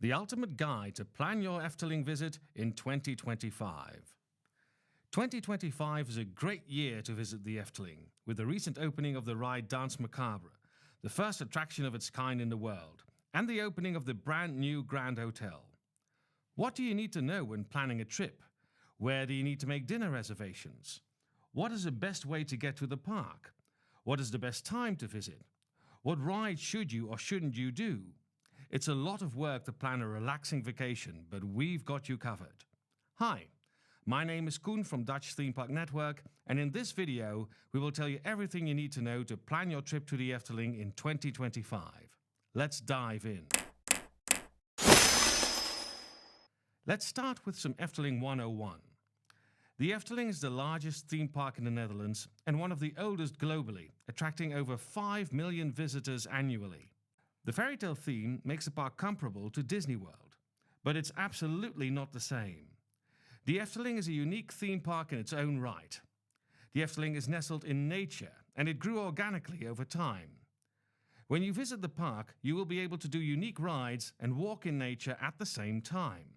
The ultimate guide to plan your Efteling visit in 2025. 2025 is a great year to visit the Efteling, with the recent opening of the ride Danse Macabre, the first attraction of its kind in the world, and the opening of the brand new Grand Hotel. What do you need to know when planning a trip? Where do you need to make dinner reservations? What is the best way to get to the park? What is the best time to visit? What ride should you or shouldn't you do? It's a lot of work to plan a relaxing vacation, but we've got you covered. Hi, my name is Koen from Dutch Theme Park Network, and in this video we will tell you everything you need to know to plan your trip to the Efteling in 2025. Let's dive in. Let's start with some Efteling 101. The Efteling is the largest theme park in the Netherlands and one of the oldest globally, attracting over 5 million visitors annually. The fairy tale theme makes the park comparable to Disney World, but it's absolutely not the same. The Efteling is a unique theme park in its own right. The Efteling is nestled in nature, and it grew organically over time. When you visit the park, you will be able to do unique rides and walk in nature at the same time.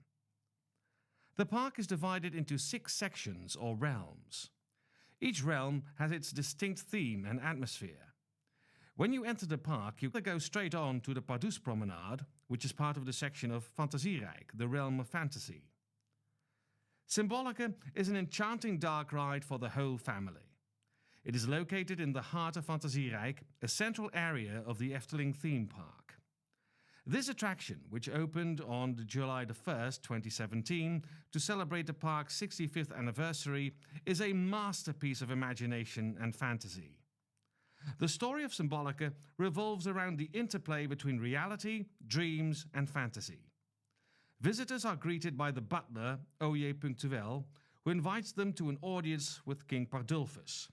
The park is divided into 6 sections or realms. Each realm has its distinct theme and atmosphere. When you enter the park, you go straight on to the Pardoes Promenade, which is part of the section of Fantasierijk, the realm of fantasy. Symbolica is an enchanting dark ride for the whole family. It is located in the heart of Fantasierijk, a central area of the Efteling theme park. This attraction, which opened on July 1st, 2017, to celebrate the park's 65th anniversary, is a masterpiece of imagination and fantasy. The story of Symbolica revolves around the interplay between reality, dreams, and fantasy. Visitors are greeted by the butler, Oje Punctuel, who invites them to an audience with King Pardulfus.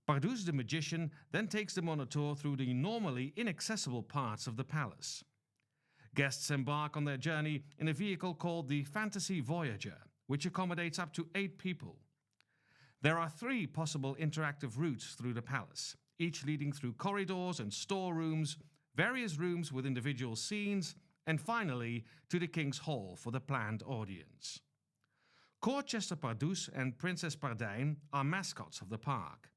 Pardoes the magician then takes them on a tour through the normally inaccessible parts of the palace. Guests embark on their journey in a vehicle called the Fantasy Voyager, which accommodates up to 8 people. There are 3 possible interactive routes through the palace, each leading through corridors and storerooms, various rooms with individual scenes, and finally to the King's Hall for the planned audience. Courtchester Pardoes and Princess Pardijn are mascots of the park.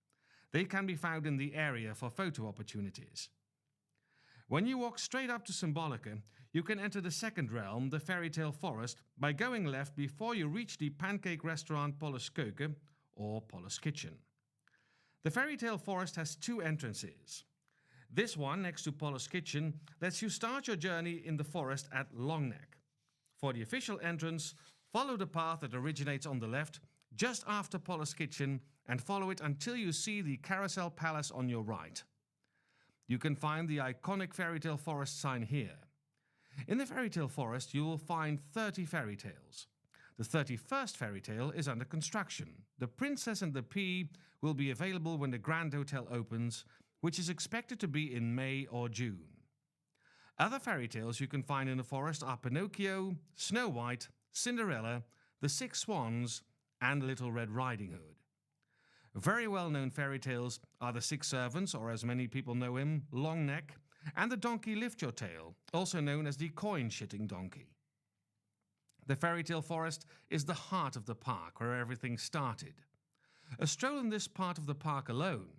They can be found in the area for photo opportunities. When you walk straight up to Symbolica, you can enter the second realm, the Fairy Tale Forest, by going left before you reach the pancake restaurant Polles Keuken or Polles Kitchen. The Fairy Tale Forest has 2 entrances. This one, next to Polles Kitchen, lets you start your journey in the forest at Longneck. For the official entrance, follow the path that originates on the left, just after Polles Kitchen, and follow it until you see the Carousel Palace on your right. You can find the iconic Fairy Tale Forest sign here. In the Fairy Tale Forest, you will find 30 fairy tales. The 31st fairy tale is under construction. The Princess and the Pea will be available when the Grand Hotel opens, which is expected to be in May or June. Other fairy tales you can find in the forest are Pinocchio, Snow White, Cinderella, The 6 Swans, and Little Red Riding Hood. Very well-known fairy tales are The 6 Servants, or as many people know him, Longneck, and the donkey Lift Your Tail, also known as the coin-shitting donkey. The Fairy Tale Forest is the heart of the park, where everything started. A stroll in this part of the park alone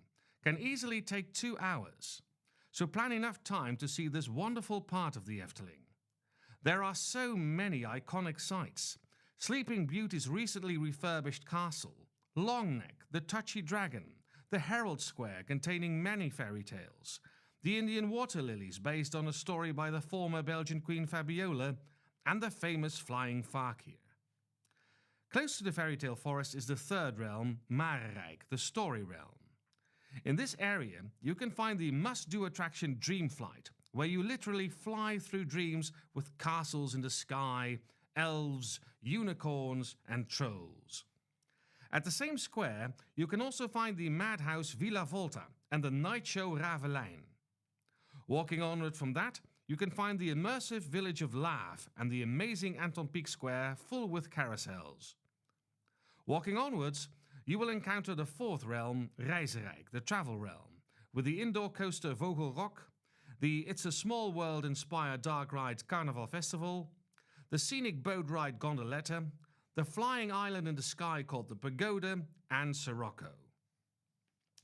can easily take 2 hours, so plan enough time to see this wonderful part of the Efteling. There are so many iconic sights: Sleeping Beauty's recently refurbished castle, Longneck, the Touchy Dragon, the Herald Square containing many fairy tales, the Indian water lilies based on a story by the former Belgian Queen Fabiola, and the famous flying fakir. Close to the Fairy Tale Forest is the 3rd realm, Marenrijk, the story realm. In this area, you can find the must-do attraction Dream Flight, where you literally fly through dreams with castles in the sky, elves, unicorns, and trolls. At the same square, you can also find the madhouse Villa Volta and the night show Ravelijn. Walking onward from that, you can find the immersive village of Laaf and the amazing Anton Pieck Square full with carousels. Walking onwards, you will encounter the 4th realm, Reizenrijk, the travel realm, with the indoor coaster Vogelrok, the It's a Small World inspired dark ride Carnival Festival, the scenic boat ride Gondoletta, the flying island in the sky called the Pagoda, and Sirocco.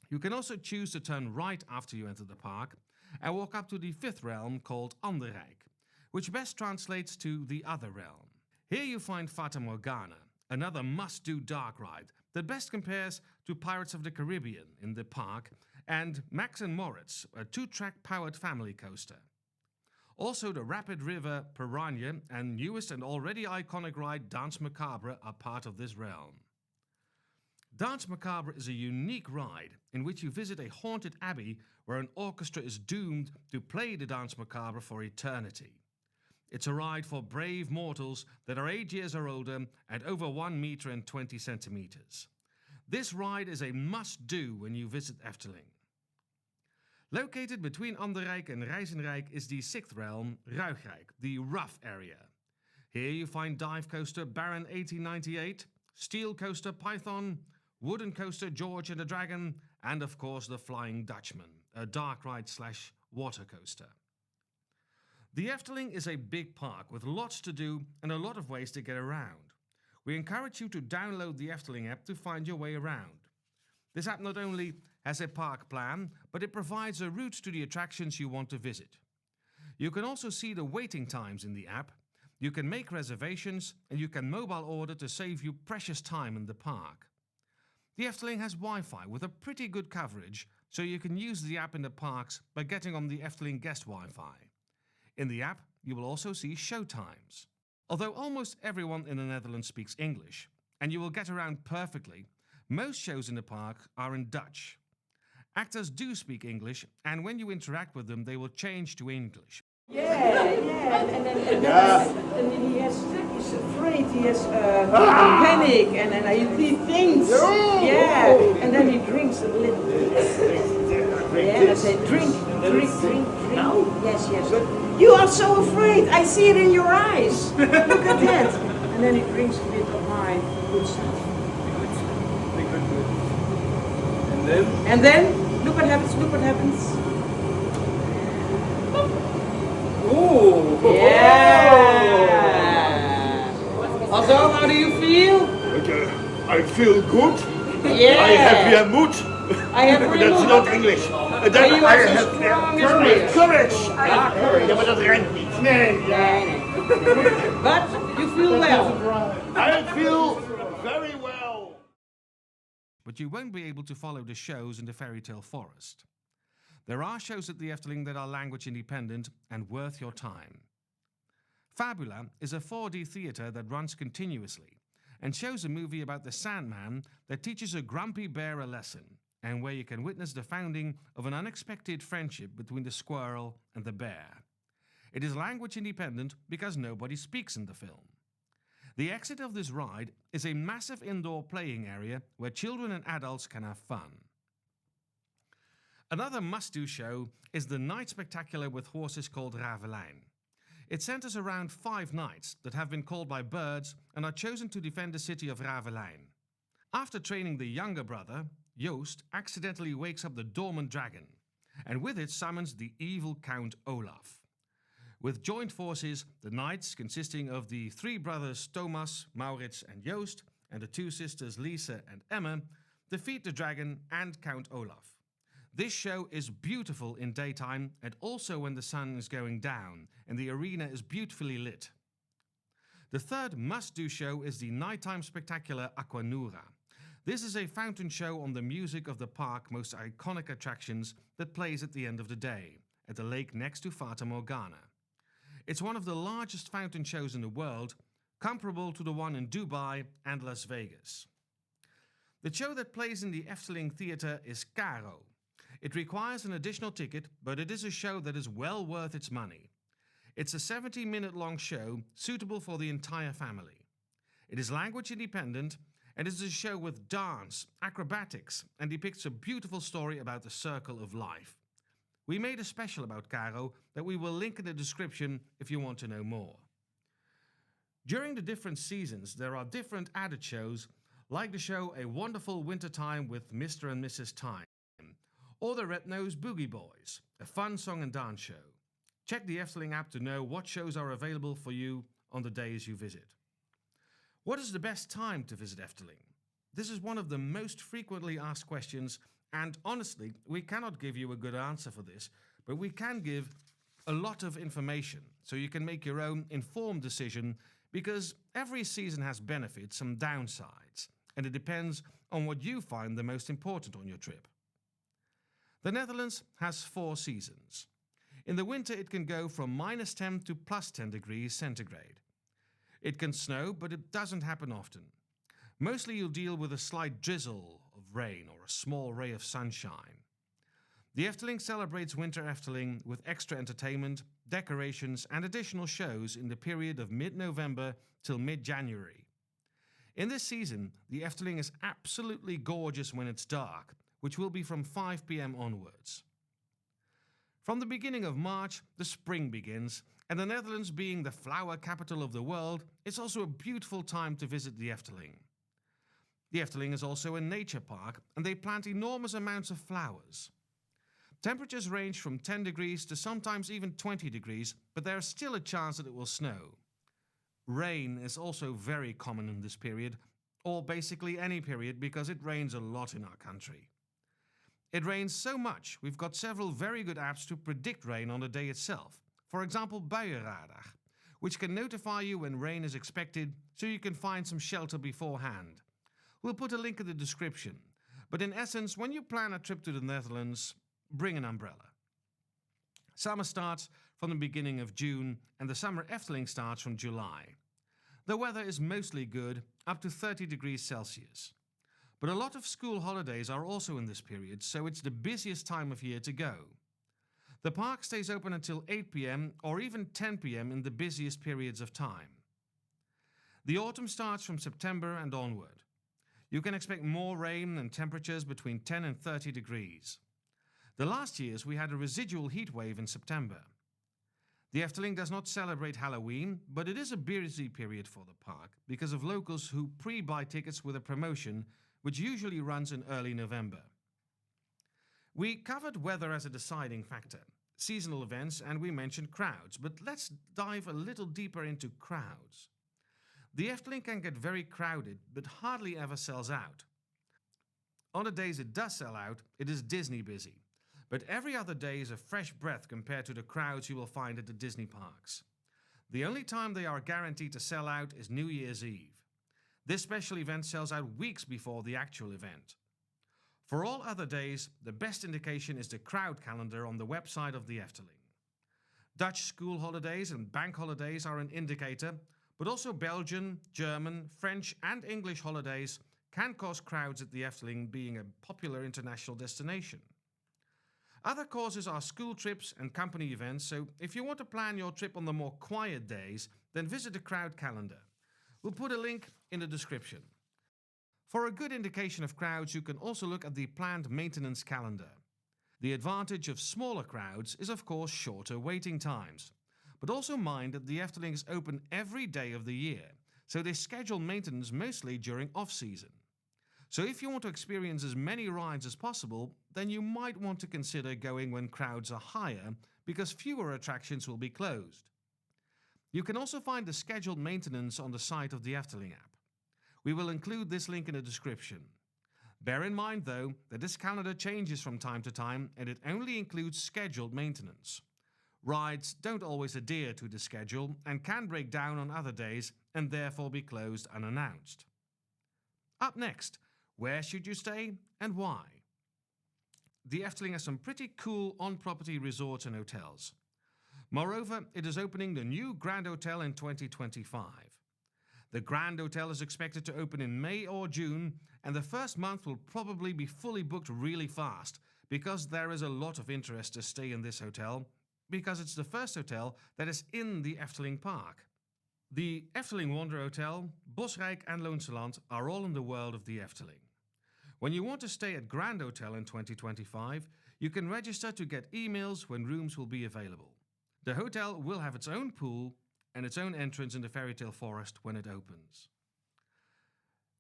You can also choose to turn right after you enter the park and walk up to the fifth realm called Anderrijk, which best translates to the other realm. Here you find Fata Morgana, another must-do dark ride that best compares to Pirates of the Caribbean in the park, and Max and Moritz, a two-track powered family coaster. Also the Rapid River Piranha and newest and already iconic ride Danse Macabre are part of this realm. Danse Macabre is a unique ride in which you visit a haunted abbey where an orchestra is doomed to play the Danse Macabre for eternity. It's a ride for brave mortals that are 8 years or older and over 1 meter and 20 centimeters. This ride is a must-do when you visit Efteling. Located between Anderrijk and Rijzenrijk is the sixth realm, Ruigrijk, the rough area. Here you find dive coaster Baron 1898, steel coaster Python, wooden coaster George and the Dragon, and of course the Flying Dutchman, a dark ride / water coaster. The Efteling is a big park with lots to do and a lot of ways to get around. We encourage you to download the Efteling app to find your way around. This app not only has a park plan, but it provides a route to the attractions you want to visit. You can also see the waiting times in the app, you can make reservations, and you can mobile order to save you precious time in the park. The Efteling has Wi-Fi with a pretty good coverage, so you can use the app in the parks by getting on the Efteling guest Wi-Fi. In the app, you will also see show times. Although almost everyone in the Netherlands speaks English, and you will get around perfectly, most shows in the park are in Dutch. Actors do speak English, and when you interact with them, they will change to English. Yeah, and then he's afraid, he has panic, and then he thinks, yeah, and then he drinks a little bit. Yeah, and I say, drink. Yes. You are so afraid, I see it in your eyes. Look at that. And then he drinks a bit of my good stuff. And then, look what happens. Ooh! Yeah! Also, how do you feel? I feel good. Yeah! I have moed. I have That's not English. Are you also strong as me? Courage. Ja, maar dat rent niet. Nee. But you feel well. I feel very well. But you won't be able to follow the shows in the fairy tale forest. There are shows at the Efteling that are language independent and worth your time. Fabula is a 4D theatre that runs continuously and shows a movie about the Sandman that teaches a grumpy bear a lesson, and where you can witness the founding of an unexpected friendship between the squirrel and the bear. It is language independent because nobody speaks in the film. The exit of this ride is a massive indoor playing area where children and adults can have fun. Another must-do show is the night spectacular with horses called Ravelijn. It centers around 5 knights that have been called by birds and are chosen to defend the city of Ravelijn. After training the younger brother, Joost accidentally wakes up the dormant dragon, and with it summons the evil Count Olaf. With joined forces, the knights, consisting of the 3 brothers Thomas, Maurits and Joost, and the 2 sisters Lise and Emma, defeat the dragon and Count Olaf. This show is beautiful in daytime and also when the sun is going down and the arena is beautifully lit. The third must-do show is the nighttime spectacular Aquanura. This is a fountain show on the music of the park's most iconic attractions that plays at the end of the day, at the lake next to Fata Morgana. It's one of the largest fountain shows in the world, comparable to the one in Dubai and Las Vegas. The show that plays in the Efteling Theatre is Caro. It requires an additional ticket, but it is a show that is well worth its money. It's a 70-minute long show suitable for the entire family. It is language independent and is a show with dance, acrobatics, and depicts a beautiful story about the circle of life. We made a special about Caro that we will link in the description if you want to know more. During the different seasons, there are different added shows, like the show A Wonderful Winter Time with Mr. and Mrs. Time, or the Red-Nosed Boogie Boys, a fun song and dance show. Check the Efteling app to know what shows are available for you on the days you visit. What is the best time to visit Efteling? This is one of the most frequently asked questions, and honestly, we cannot give you a good answer for this, but we can give a lot of information so you can make your own informed decision, because every season has benefits and downsides, and it depends on what you find the most important on your trip. The Netherlands has 4 seasons. In the winter it can go from -10 to +10 degrees centigrade. It can snow, but it doesn't happen often. Mostly you'll deal with a slight drizzle of rain or a small ray of sunshine. The Efteling celebrates Winter Efteling with extra entertainment, decorations and additional shows in the period of mid-November till mid-January. In this season, the Efteling is absolutely gorgeous when it's dark, which will be from 5 p.m. onwards. From the beginning of March, the spring begins, and the Netherlands being the flower capital of the world, it's also a beautiful time to visit the Efteling. The Efteling is also a nature park, and they plant enormous amounts of flowers. Temperatures range from 10 degrees to sometimes even 20 degrees, but there is still a chance that it will snow. Rain is also very common in this period, or basically any period, because it rains a lot in our country. It rains so much, we've got several very good apps to predict rain on the day itself. For example, Buienradar, which can notify you when rain is expected so you can find some shelter beforehand. We'll put a link in the description, but in essence, when you plan a trip to the Netherlands, bring an umbrella. Summer starts from the beginning of June and the summer Efteling starts from July. The weather is mostly good, up to 30 degrees Celsius. But a lot of school holidays are also in this period, so it's the busiest time of year to go. The park stays open until 8 p.m. or even 10 p.m. in the busiest periods of time. The autumn starts from September and onward. You can expect more rain and temperatures between 10 and 30 degrees. The last years we had a residual heat wave in September. The Efteling does not celebrate Halloween, but it is a busy period for the park because of locals who pre-buy tickets with a promotion which usually runs in early November. We covered weather as a deciding factor, seasonal events, and we mentioned crowds, but let's dive a little deeper into crowds. The Efteling can get very crowded, but hardly ever sells out. On the days it does sell out, it is Disney busy, but every other day is a fresh breath compared to the crowds you will find at the Disney parks. The only time they are guaranteed to sell out is New Year's Eve. This special event sells out weeks before the actual event. For all other days, the best indication is the crowd calendar on the website of the Efteling. Dutch school holidays and bank holidays are an indicator, but also Belgian, German, French and English holidays can cause crowds at the Efteling, being a popular international destination. Other causes are school trips and company events, so if you want to plan your trip on the more quiet days, then visit the crowd calendar. We'll put a link in the description. For a good indication of crowds, you can also look at the planned maintenance calendar. The advantage of smaller crowds is of course shorter waiting times. But also mind that the Efteling is open every day of the year, so they schedule maintenance mostly during off-season. So if you want to experience as many rides as possible, then you might want to consider going when crowds are higher, because fewer attractions will be closed. You can also find the scheduled maintenance on the site of the Efteling app. We will include this link in the description. Bear in mind though that this calendar changes from time to time and it only includes scheduled maintenance. Rides don't always adhere to the schedule and can break down on other days and therefore be closed unannounced. Up next, where should you stay and why? The Efteling has some pretty cool on-property resorts and hotels. Moreover, it is opening the new Grand Hotel in 2025. The Grand Hotel is expected to open in May or June, and the first month will probably be fully booked really fast because there is a lot of interest to stay in this hotel, because it's the first hotel that is in the Efteling park. The Efteling Wonder Hotel, Bosrijk and Loonseland are all in the world of the Efteling. When you want to stay at Grand Hotel in 2025, you can register to get emails when rooms will be available. The hotel will have its own pool and its own entrance in the fairytale forest when it opens.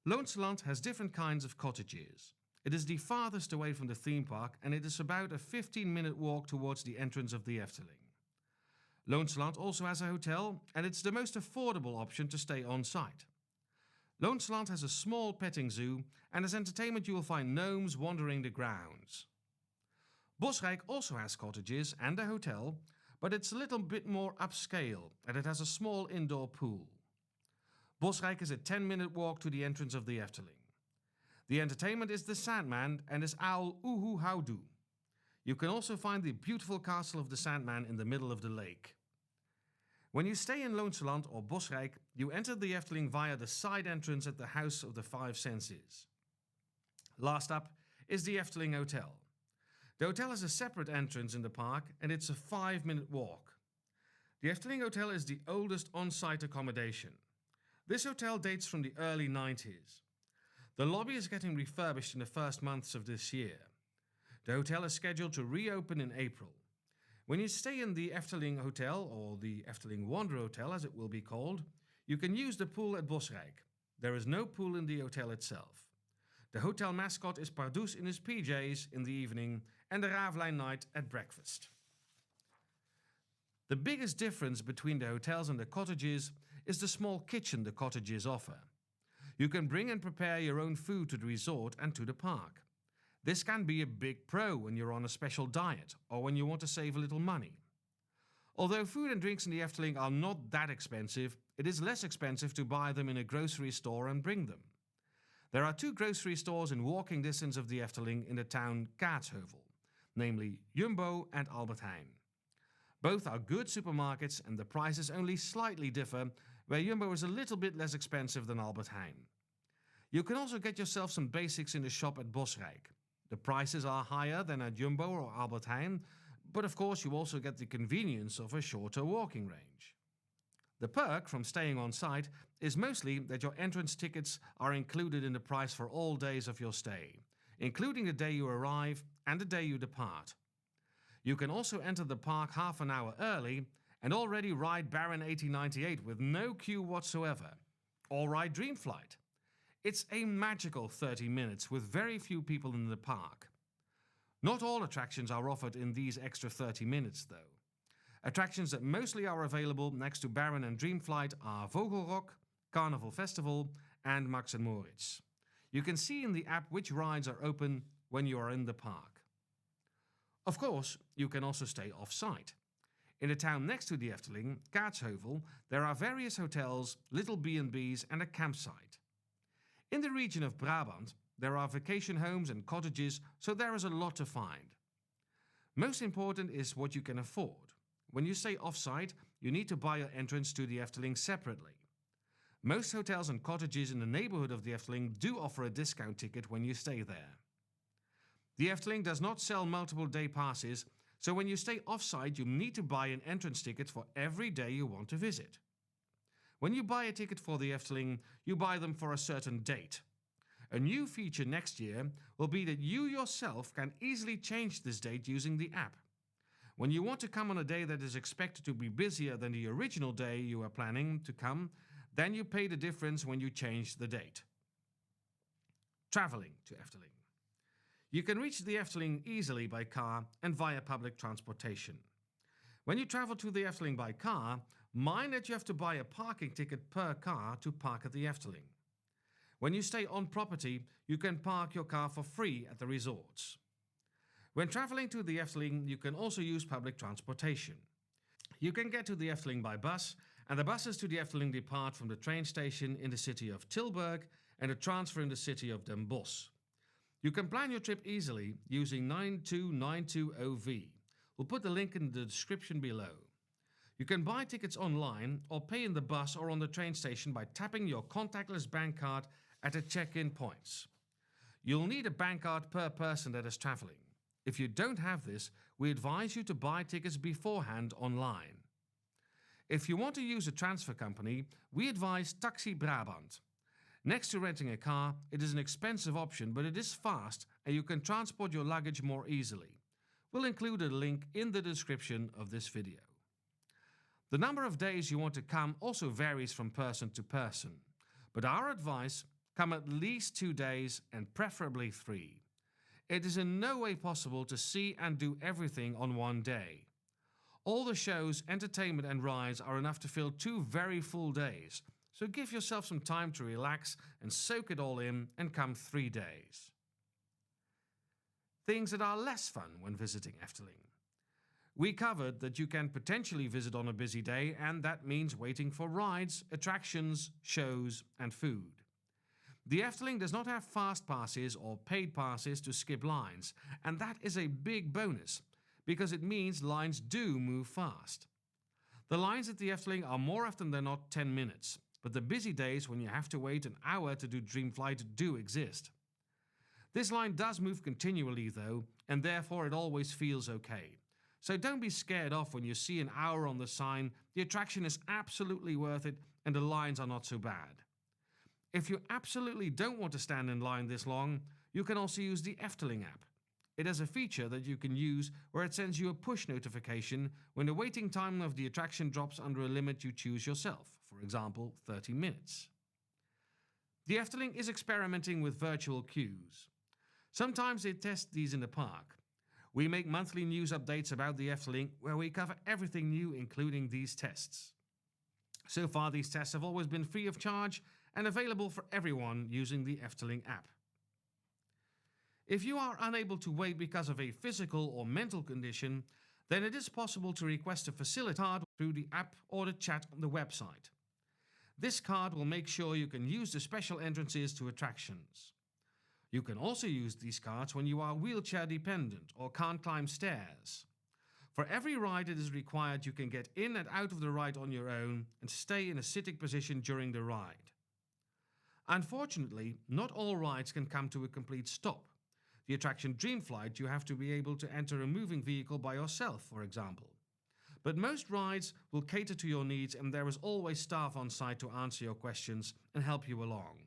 Loonseland has different kinds of cottages. It is the farthest away from the theme park and it is about a 15-minute walk towards the entrance of the Efteling. Loonsland also has a hotel and it's the most affordable option to stay on site. Loonsland has a small petting zoo and as entertainment you will find gnomes wandering the grounds. Bosrijk also has cottages and a hotel, but it's a little bit more upscale and it has a small indoor pool. Bosrijk is a 10-minute walk to the entrance of the Efteling. The entertainment is the Sandman and his owl Uhu Houdu. You can also find the beautiful castle of the Sandman in the middle of the lake. When you stay in Loonsland or Bosrijk, you enter the Efteling via the side entrance at the House of the Five Senses. Last up is the Efteling Hotel. The hotel has a separate entrance in the park and it's a 5-minute walk. The Efteling Hotel is the oldest on-site accommodation. This hotel dates from the early 90s. The lobby is getting refurbished in the first months of this year. The hotel is scheduled to reopen in April. When you stay in the Efteling Hotel, or the Efteling Wander Hotel as it will be called, you can use the pool at Bosrijk. There is no pool in the hotel itself. The hotel mascot is Pardoes in his PJs in the evening and the Ravelijn night at breakfast. The biggest difference between the hotels and the cottages is the small kitchen the cottages offer. You can bring and prepare your own food to the resort and to the park. This can be a big pro when you're on a special diet or when you want to save a little money. Although food and drinks in the Efteling are not that expensive, it is less expensive to buy them in a grocery store and bring them. There are 2 grocery stores in walking distance of the Efteling in the town Kaatsheuvel, namely Jumbo and Albert Heijn. Both are good supermarkets and the prices only slightly differ, where Jumbo is a little bit less expensive than Albert Heijn. You can also get yourself some basics in the shop at Bosrijk. The prices are higher than at Jumbo or Albert Heijn, but of course you also get the convenience of a shorter walking range. The perk from staying on site is mostly that your entrance tickets are included in the price for all days of your stay, including the day you arrive and the day you depart. You can also enter the park half an hour early and already ride Baron 1898 with no queue whatsoever, or ride Dreamflight. It's a magical 30 minutes with very few people in the park. Not all attractions are offered in these extra 30 minutes though. Attractions that mostly are available next to Baron and Dreamflight are Vogelrok, Carnival Festival and Max and Moritz. You can see in the app which rides are open when you are in the park. Of course, you can also stay off-site. In the town next to the Efteling, Kaatsheuvel, there are various hotels, little B&Bs and a campsite. In the region of Brabant, there are vacation homes and cottages, so there is a lot to find. Most important is what you can afford. When you stay off-site, you need to buy your entrance to the Efteling separately. Most hotels and cottages in the neighborhood of the Efteling do offer a discount ticket when you stay there. The Efteling does not sell multiple day passes, so when you stay off-site you need to buy an entrance ticket for every day you want to visit. When you buy a ticket for the Efteling, you buy them for a certain date. A new feature next year will be that you yourself can easily change this date using the app. When you want to come on a day that is expected to be busier than the original day you are planning to come, then you pay the difference when you change the date. Traveling to Efteling. You can reach the Efteling easily by car and via public transportation. When you travel to the Efteling by car, mind that you have to buy a parking ticket per car to park at the Efteling. When you stay on property, you can park your car for free at the resorts. When traveling to the Efteling, you can also use public transportation. You can get to the Efteling by bus, and the buses to the Efteling depart from the train station in the city of Tilburg and a transfer in the city of Den Bosch. You can plan your trip easily using 92920V. We'll put the link in the description below. You can buy tickets online or pay in the bus or on the train station by tapping your contactless bank card at the check-in points. You'll need a bank card per person that is traveling. If you don't have this, we advise you to buy tickets beforehand online. If you want to use a transfer company, we advise Taxi Brabant. Next to renting a car, it is an expensive option, but it is fast and you can transport your luggage more easily. We'll include a link in the description of this video. The number of days you want to come also varies from person to person, but our advice: come at least 2 days and preferably 3. It is in no way possible to see and do everything on one day. All the shows, entertainment and rides are enough to fill 2 very full days, so give yourself some time to relax and soak it all in and come 3 days. Things that are less fun when visiting Efteling. We covered that you can potentially visit on a busy day, and that means waiting for rides, attractions, shows and food. The Efteling does not have fast passes or paid passes to skip lines, and that is a big bonus, because it means lines do move fast. The lines at the Efteling are more often than not 10 minutes, but the busy days when you have to wait an hour to do Dreamflight do exist. This line does move continually though, and therefore it always feels okay. So don't be scared off when you see an hour on the sign. The attraction is absolutely worth it and the lines are not so bad. If you absolutely don't want to stand in line this long, you can also use the Efteling app. It has a feature that you can use where it sends you a push notification when the waiting time of the attraction drops under a limit you choose yourself, for example 30 minutes. The Efteling is experimenting with virtual queues. Sometimes they test these in the park. We make monthly news updates about the Efteling where we cover everything new, including these tests. So far these tests have always been free of charge and available for everyone using the Efteling app. If you are unable to wait because of a physical or mental condition, then it is possible to request a facility card through the app or the chat on the website. This card will make sure you can use the special entrances to attractions. You can also use these cards when you are wheelchair dependent or can't climb stairs. For every ride it is required you can get in and out of the ride on your own and stay in a sitting position during the ride. Unfortunately, not all rides can come to a complete stop. The attraction Dreamflight, you have to be able to enter a moving vehicle by yourself, for example. But most rides will cater to your needs and there is always staff on site to answer your questions and help you along.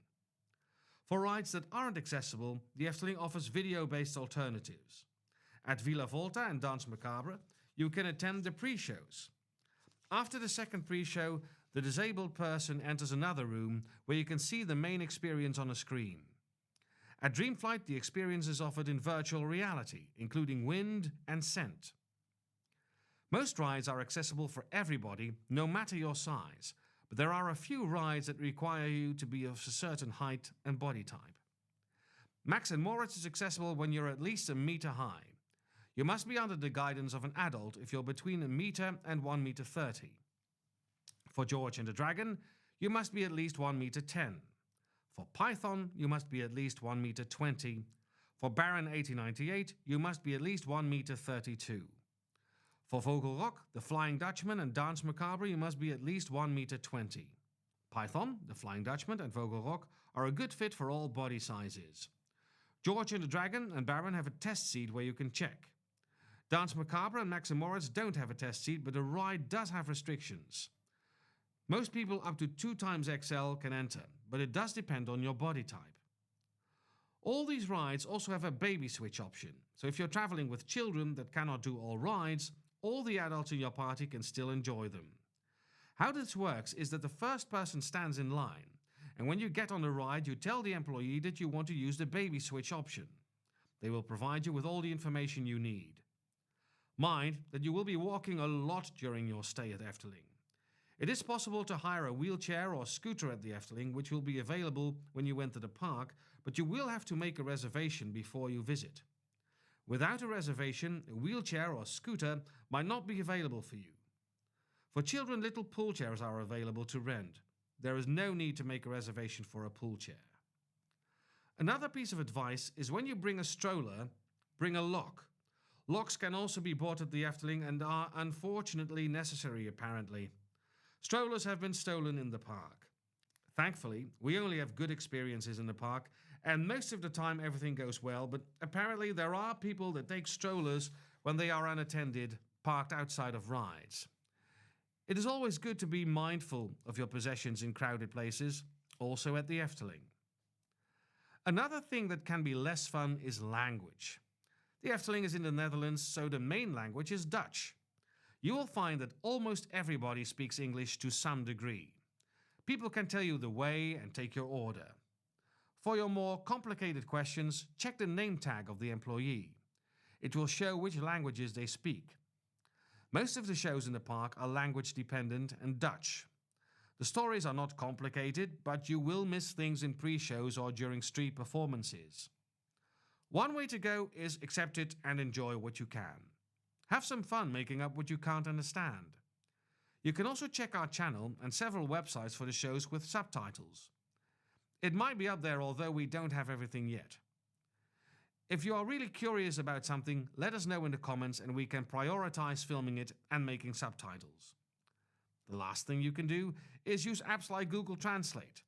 For rides that aren't accessible, the Efteling offers video-based alternatives. At Villa Volta and Danse Macabre, you can attend the pre-shows. After the second pre-show, the disabled person enters another room where you can see the main experience on a screen. At Dreamflight, the experience is offered in virtual reality, including wind and scent. Most rides are accessible for everybody, no matter your size, but there are a few rides that require you to be of a certain height and body type. Max and Moritz is accessible when you're at least 1 meter high. You must be under the guidance of an adult if you're between 1 meter and 1.30 meters. For George and the Dragon, you must be at least 1.10 meters. For Python, you must be at least 1.20 meters. For Baron 1898, you must be at least 1.32 meters. For Vogelrok, the Flying Dutchman and Danse Macabre, you must be at least 1.20 meters. Python, the Flying Dutchman and Vogelrok are a good fit for all body sizes. George and the Dragon and Baron have a test seat where you can check. Danse Macabre and Max and Moritz don't have a test seat, but the ride does have restrictions. Most people up to 2 times XL can enter, but it does depend on your body type. All these rides also have a baby switch option, so if you're traveling with children that cannot do all rides, all the adults in your party can still enjoy them. How this works is that the first person stands in line, and when you get on the ride, you tell the employee that you want to use the baby switch option. They will provide you with all the information you need. Mind that you will be walking a lot during your stay at Efteling. It is possible to hire a wheelchair or scooter at the Efteling, which will be available when you enter the park, but you will have to make a reservation before you visit. Without a reservation, a wheelchair or scooter might not be available for you. For children, little pool chairs are available to rent. There is no need to make a reservation for a pool chair. Another piece of advice is when you bring a stroller, bring a lock. Locks can also be bought at the Efteling and are unfortunately necessary apparently. Strollers have been stolen in the park. Thankfully, we only have good experiences in the park, and most of the time everything goes well, but apparently there are people that take strollers when they are unattended, parked outside of rides. It is always good to be mindful of your possessions in crowded places, also at the Efteling. Another thing that can be less fun is language. The Efteling is in the Netherlands, so the main language is Dutch. You will find that almost everybody speaks English to some degree. People can tell you the way and take your order. For your more complicated questions, check the name tag of the employee. It will show which languages they speak. Most of the shows in the park are language dependent and Dutch. The stories are not complicated, but you will miss things in pre-shows or during street performances. One way to go is accept it and enjoy what you can. Have some fun making up what you can't understand. You can also check our channel and several websites for the shows with subtitles. It might be up there, although we don't have everything yet. If you are really curious about something, let us know in the comments and we can prioritize filming it and making subtitles. The last thing you can do is use apps like Google Translate.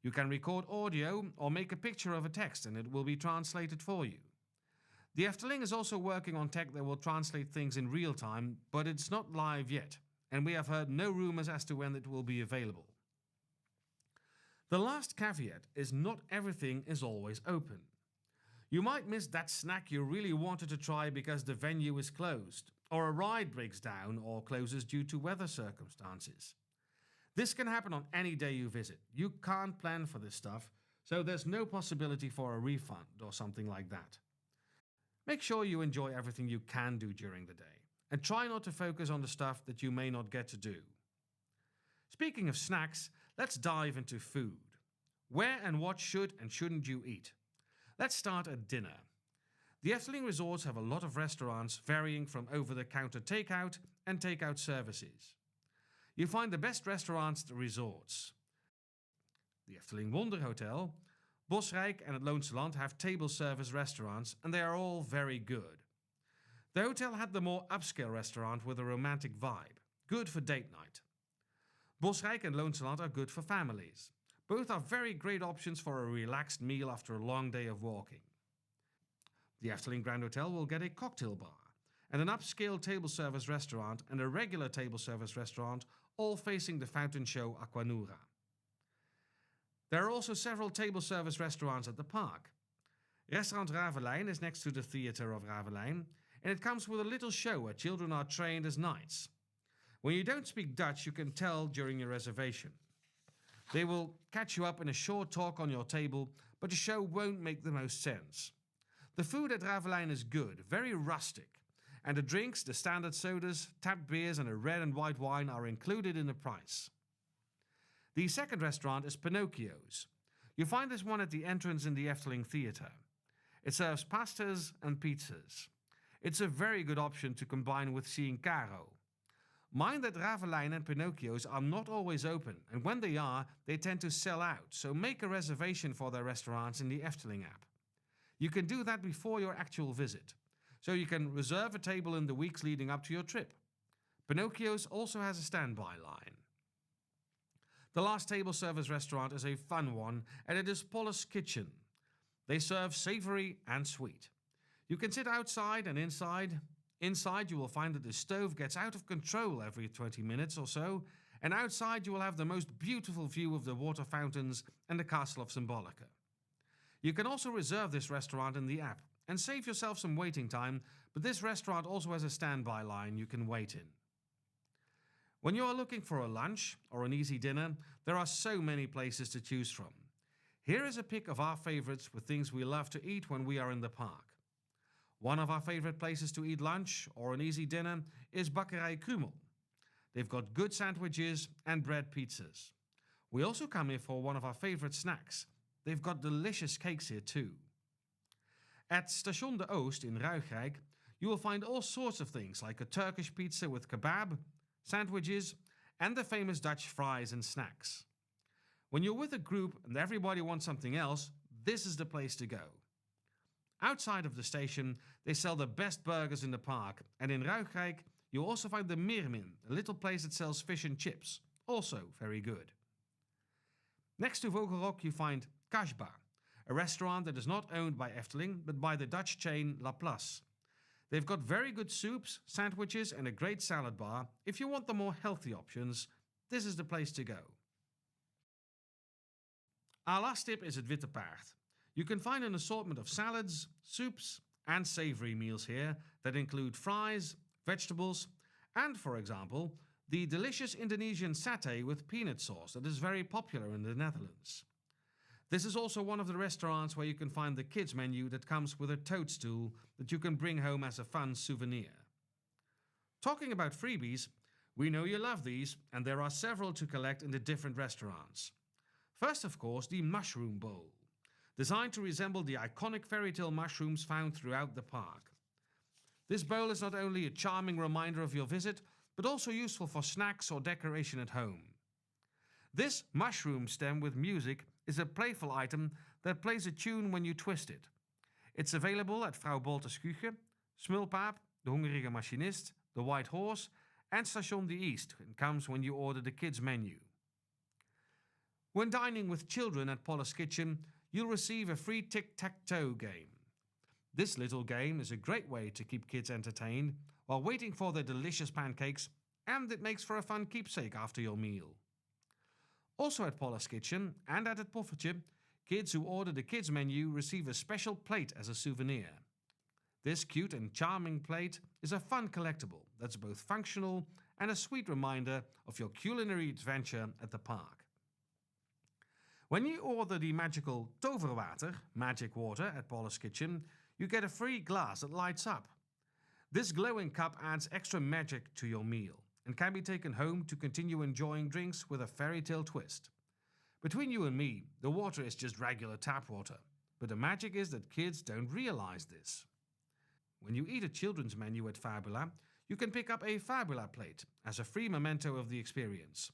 You can record audio or make a picture of a text and it will be translated for you. The Efteling is also working on tech that will translate things in real time, but it's not live yet, and we have heard no rumors as to when it will be available. The last caveat is not everything is always open. You might miss that snack you really wanted to try because the venue is closed, or a ride breaks down or closes due to weather circumstances. This can happen on any day you visit. You can't plan for this stuff, so there's no possibility for a refund or something like that. Make sure you enjoy everything you can do during the day, and try not to focus on the stuff that you may not get to do. Speaking of snacks, let's dive into food. Where and what should and shouldn't you eat? Let's start at dinner. The Efteling resorts have a lot of restaurants varying from over-the-counter takeout and takeout services. You find the best restaurants at the resorts. The Efteling Wonder Hotel, Bosrijk and het Loonse Land have table service restaurants and they are all very good. The hotel had the more upscale restaurant with a romantic vibe, good for date night. Bosrijk and Loonse Land are good for families. Both are very great options for a relaxed meal after a long day of walking. The Efteling Grand Hotel will get a cocktail bar and an upscale table service restaurant and a regular table service restaurant, all facing the fountain show Aquanura. There are also several table service restaurants at the park. Restaurant Ravelijn is next to the Theatre of Ravelijn, and it comes with a little show where children are trained as knights. When you don't speak Dutch, you can tell during your reservation. They will catch you up in a short talk on your table, but the show won't make the most sense. The food at Ravelijn is good, very rustic, and the drinks, the standard sodas, tapped beers and a red and white wine are included in the price. The second restaurant is Pinocchio's. You find this one at the entrance in the Efteling Theatre. It serves pastas and pizzas. It's a very good option to combine with seeing Caro. Mind that Ravelijn and Pinocchio's are not always open, and when they are, they tend to sell out, so make a reservation for their restaurants in the Efteling app. You can do that before your actual visit, so you can reserve a table in the weeks leading up to your trip. Pinocchio's also has a standby line. The last table service restaurant is a fun one, and it is Polle's Kitchen. They serve savory and sweet. You can sit outside and inside. Inside you will find that the stove gets out of control every 20 minutes or so, and outside you will have the most beautiful view of the water fountains and the castle of Symbolica. You can also reserve this restaurant in the app and save yourself some waiting time, but this restaurant also has a standby line you can wait in. When you are looking for a lunch or an easy dinner, there are so many places to choose from. Here is a pick of our favorites with things we love to eat when we are in the park. One of our favorite places to eat lunch or an easy dinner is Bakkerij Krumel. They've got good sandwiches and bread pizzas. We also come here for one of our favorite snacks. They've got delicious cakes here too. At Station de Oost in Ruigrijk, you will find all sorts of things like a Turkish pizza with kebab, sandwiches, and the famous Dutch fries and snacks. When you're with a group and everybody wants something else, this is the place to go. Outside of the station, they sell the best burgers in the park, and in Ruigrijk you also find the Meermin, a little place that sells fish and chips, also very good. Next to Vogelrok you find Kasbah, a restaurant that is not owned by Efteling, but by the Dutch chain La Place. They've got very good soups, sandwiches and a great salad bar. If you want the more healthy options, this is the place to go. Our last tip is at Witte Paard. You can find an assortment of salads, soups and savoury meals here that include fries, vegetables and, for example, the delicious Indonesian satay with peanut sauce that is very popular in the Netherlands. This is also one of the restaurants where you can find the kids menu that comes with a toadstool that you can bring home as a fun souvenir. Talking about freebies, we know you love these, and there are several to collect in the different restaurants. First, of course, the Mushroom Bowl, designed to resemble the iconic fairy tale mushrooms found throughout the park. This bowl is not only a charming reminder of your visit, but also useful for snacks or decoration at home. This mushroom stem with music is a playful item that plays a tune when you twist it. It's available at Vrouw Bolte's Küche, Smulpaap, De Hongerige Machinist, The White Horse, and Station de East, and comes when you order the kids' menu. When dining with children at Paula's Kitchen, you'll receive a free tic-tac-toe game. This little game is a great way to keep kids entertained while waiting for their delicious pancakes, and it makes for a fun keepsake after your meal. Also at Paula's Kitchen and at Het Poffertje, kids who order the kids' menu receive a special plate as a souvenir. This cute and charming plate is a fun collectible that's both functional and a sweet reminder of your culinary adventure at the park. When you order the magical toverwater, magic water, at Paula's Kitchen, you get a free glass that lights up. This glowing cup adds extra magic to your meal and can be taken home to continue enjoying drinks with a fairy tale twist. Between you and me, the water is just regular tap water, but the magic is that kids don't realize this. When you eat a children's menu at Fabula, you can pick up a Fabula plate as a free memento of the experience.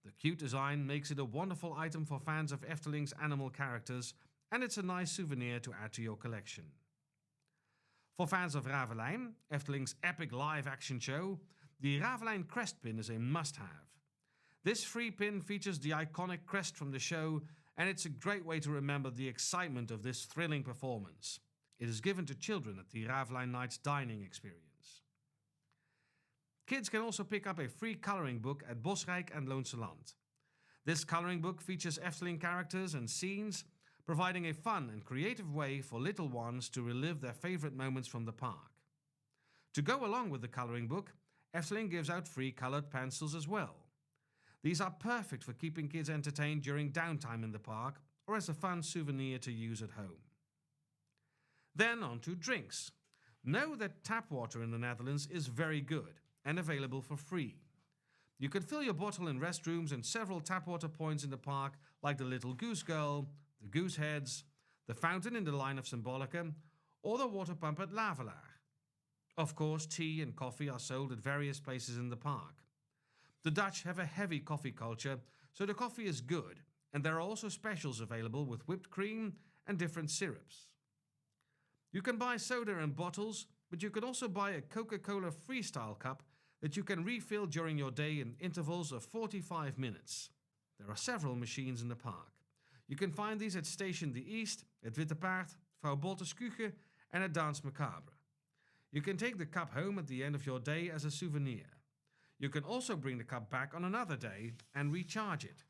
The cute design makes it a wonderful item for fans of Efteling's animal characters, and it's a nice souvenir to add to your collection. For fans of Ravelijn, Efteling's epic live-action show, the Ravelijn crest pin is a must-have. This free pin features the iconic crest from the show, and it's a great way to remember the excitement of this thrilling performance. It is given to children at the Ravelijn Nights dining experience. Kids can also pick up a free coloring book at Bosrijk and Loonse Land. This coloring book features Efteling characters and scenes, providing a fun and creative way for little ones to relive their favorite moments from the park. To go along with the coloring book, Efteling gives out free colored pencils as well. These are perfect for keeping kids entertained during downtime in the park or as a fun souvenir to use at home. Then on to drinks. Know that tap water in the Netherlands is very good and available for free. You can fill your bottle in restrooms and several tap water points in the park, like the Little Goose Girl, the Goose Heads, the fountain in the line of Symbolica, or the water pump at Lavelaar. Of course, tea and coffee are sold at various places in the park. The Dutch have a heavy coffee culture, so the coffee is good, and there are also specials available with whipped cream and different syrups. You can buy soda in bottles, but you can also buy a Coca-Cola Freestyle cup that you can refill during your day in intervals of 45 minutes. There are several machines in the park. You can find these at Station de East, at Witte Paard, Vrouw Bolte's Küche, and at Danse Macabre. You can take the cup home at the end of your day as a souvenir. You can also bring the cup back on another day and recharge it.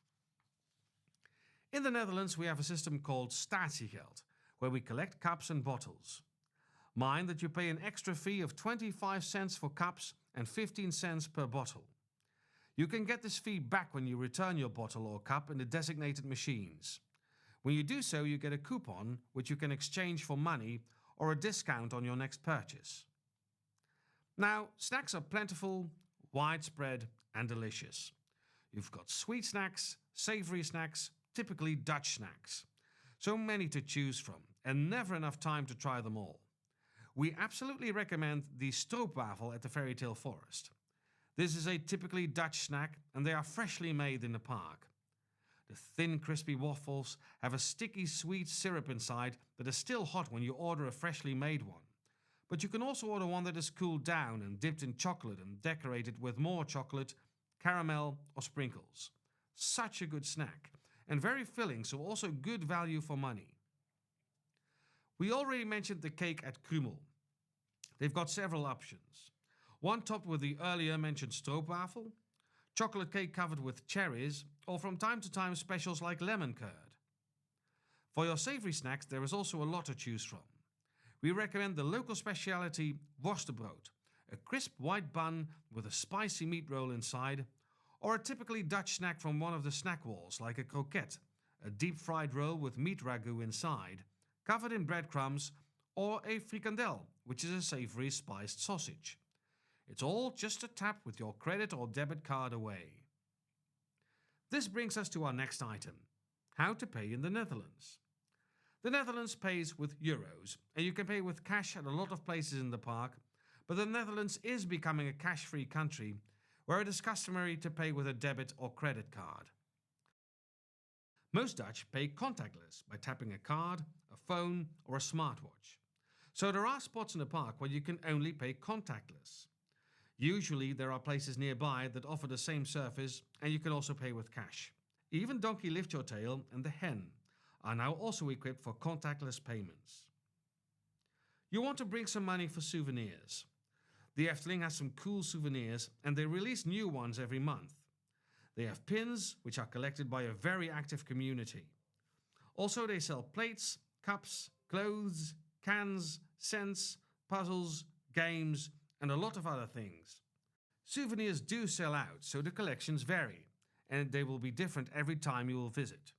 In the Netherlands, we have a system called statiegeld, where we collect cups and bottles. Mind that you pay an extra fee of 25 cents for cups and 15 cents per bottle. You can get this fee back when you return your bottle or cup in the designated machines. When you do so, you get a coupon which you can exchange for money or a discount on your next purchase. Now, snacks are plentiful, widespread, and delicious. You've got sweet snacks, savory snacks, typically Dutch snacks. So many to choose from, and never enough time to try them all. We absolutely recommend the stroopwafel at the Fairy Tale Forest. This is a typically Dutch snack, and they are freshly made in the park. The thin, crispy waffles have a sticky, sweet syrup inside that is still hot when you order a freshly made one. But you can also order one that is cooled down and dipped in chocolate and decorated with more chocolate, caramel, or sprinkles. Such a good snack, and very filling, so also good value for money. We already mentioned the cake at Krumel. They've got several options. One topped with the earlier mentioned stroopwafel, chocolate cake covered with cherries, or from time to time specials like lemon curd. For your savory snacks, there is also a lot to choose from. We recommend the local speciality worstenbrood, a crisp white bun with a spicy meat roll inside, or a typically Dutch snack from one of the snack walls like a croquette, a deep-fried roll with meat ragu inside, covered in breadcrumbs, or a frikandel, which is a savory spiced sausage. It's all just a tap with your credit or debit card away. This brings us to our next item: how to pay in the Netherlands. The Netherlands pays with euros, and you can pay with cash at a lot of places in the park, but the Netherlands is becoming a cash-free country where it is customary to pay with a debit or credit card. Most Dutch pay contactless by tapping a card, a phone, or a smartwatch. So there are spots in the park where you can only pay contactless. Usually there are places nearby that offer the same service, and you can also pay with cash. Even Donkey Lift Your Tail and the Hen are now also equipped for contactless payments. You want to bring some money for souvenirs. The Efteling has some cool souvenirs, and they release new ones every month. They have pins, which are collected by a very active community. Also, they sell plates, cups, clothes, cans, scents, puzzles, games, and a lot of other things. Souvenirs do sell out, so the collections vary, and they will be different every time you will visit.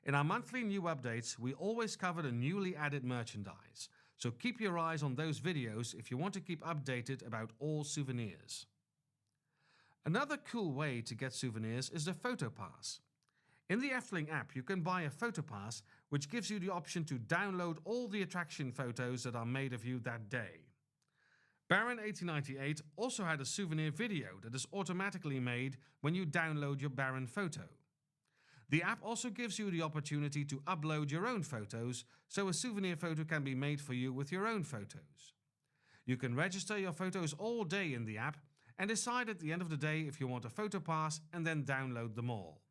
In our monthly new updates, we always cover the newly added merchandise, so keep your eyes on those videos if you want to keep updated about all souvenirs. Another cool way to get souvenirs is the photo pass. In the Efteling app, you can buy a photo pass, which gives you the option to download all the attraction photos that are made of you that day. Baron 1898 also had a souvenir video that is automatically made when you download your Baron photo. The app also gives you the opportunity to upload your own photos, so a souvenir photo can be made for you with your own photos. You can register your photos all day in the app and decide at the end of the day if you want a photo pass and then download them all.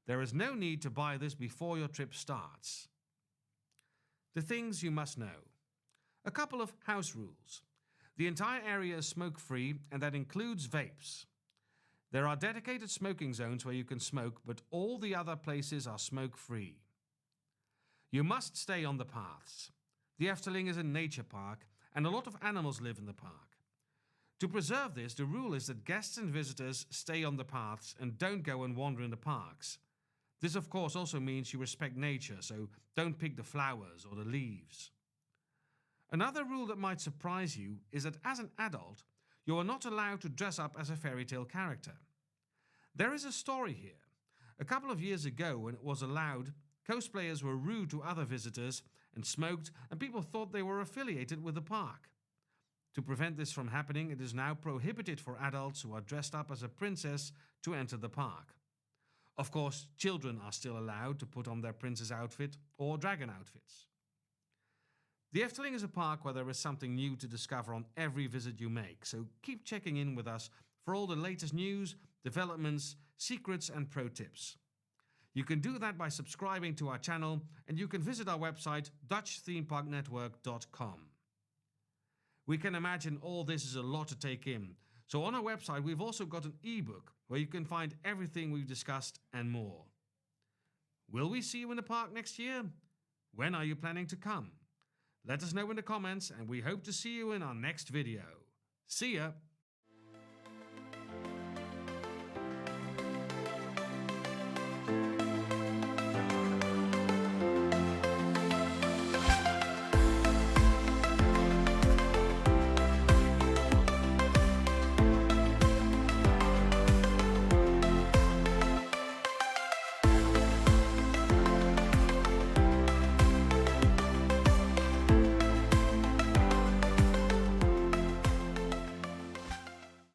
There is no need to buy this before your trip starts. The things you must know. A couple of house rules. The entire area is smoke-free, and that includes vapes. There are dedicated smoking zones where you can smoke, but all the other places are smoke-free. You must stay on the paths. The Efteling is a nature park, and a lot of animals live in the park. To preserve this, the rule is that guests and visitors stay on the paths and don't go and wander in the parks. This of course also means you respect nature, so don't pick the flowers or the leaves. Another rule that might surprise you is that as an adult, you are not allowed to dress up as a fairy tale character. There is a story here. A couple of years ago, when it was allowed, cosplayers were rude to other visitors and smoked, and people thought they were affiliated with the park. To prevent this from happening, it is now prohibited for adults who are dressed up as a princess to enter the park. Of course, children are still allowed to put on their princess outfit or dragon outfits. The Efteling is a park where there is something new to discover on every visit you make, so keep checking in with us for all the latest news, developments, secrets and pro tips. You can do that by subscribing to our channel, and you can visit our website dutchthemeparknetwork.com. We can imagine all this is a lot to take in, so on our website we've also got an ebook where you can find everything we've discussed and more. Will we see you in the park next year? When are you planning to come? Let us know in the comments, and we hope to see you in our next video. See ya!